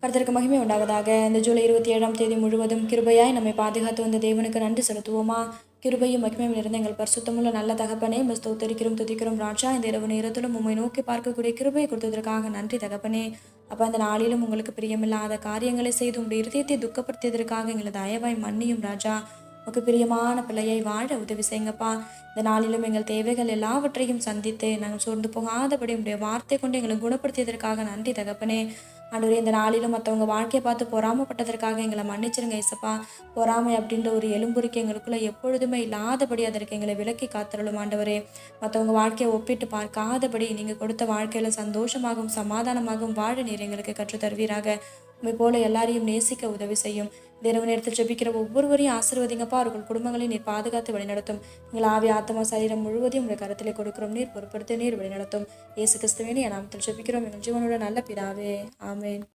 கர்த்தருக்கு மகிமை உண்டாவதாக. இந்த ஜூலை 27ஆம் தேதி முழுவதும் கிருபையாய் நம்மை பாதுகாத்து வந்த தேவனுக்கு நன்றி செலுத்துவோமா? கிருபையும் மகிமையும் நிறைந்த எங்கள் பரிசுத்தமுள்ள நல்ல தகப்பனே, உம்மை ஸ்தோத்தரிக்கிறோம் துதிக்கிறோம் ராஜா. இந்த இரவு நேரத்திலும் உம்மை நோக்கி பார்க்கக்கூடிய கிருபையை கொடுத்ததற்காக நன்றி தகப்பனே. அப்போ அந்த நாளிலும் உங்களுக்கு பிரியமில்லாத காரியங்களை செய்து உங்களுடைய இருதயத்தை துக்கப்படுத்தியதற்காக எங்களை தயவாய் மன்னியும் ராஜா. உமக்கு பிரியமான பிள்ளையை வாழ உதவி செய்யுங்கப்பா. இந்த நாளிலும் எங்கள் தேவைகள் எல்லாவற்றையும் சந்தித்து நாங்கள் சோர்ந்து போகாதபடி உங்களுடைய வார்த்தை கொண்டு எங்களை குணப்படுத்தியதற்காக நன்றி தகப்பனே. ஆண்டவரே, இந்த நாளிலும் மற்றவங்க வாழ்க்கையை பார்த்து பொறாமப்பட்டதற்காக எங்களை மன்னிச்சிருங்க ஏசப்பா. பொறாமை அப்படின்ற ஒரு எலும்புரிக்கை எங்களுக்குள்ள எப்பொழுதுமே இல்லாதபடி அதற்கு எங்களை விலக்கி காத்தருளும் ஆண்டவரே. மற்றவங்க வாழ்க்கையை ஒப்பிட்டு பார்க்காதபடி நீங்கள் கொடுத்த வாழ்க்கையில சந்தோஷமாகவும் சமாதானமாகவும் வாழ நீர் எங்களுக்கு கற்றுத் தருவீராக. உண்மை போல எல்லாரையும் நேசிக்க உதவி செய்யும். இரவு நேரத்தில் ஜெபிக்கிற ஒவ்வொருவரையும் ஆசீர்வதிங்கப்பா. அவர்கள் குடும்பங்களை நீர் பாதுகாத்து வழிநடத்தும். எங்கள் ஆவி ஆத்மா சரீரம் முழுவதையும் உடைய கரத்திலே கொடுக்கிறோம். நீர் பொறுப்படுத்த நீர் வழிநடத்தும். இயேசு கிறிஸ்துவின் நாமத்தில் ஜெபிக்கிறோம் எங்கள் ஜீவனோட நல்ல பிதாவே. ஆமென்.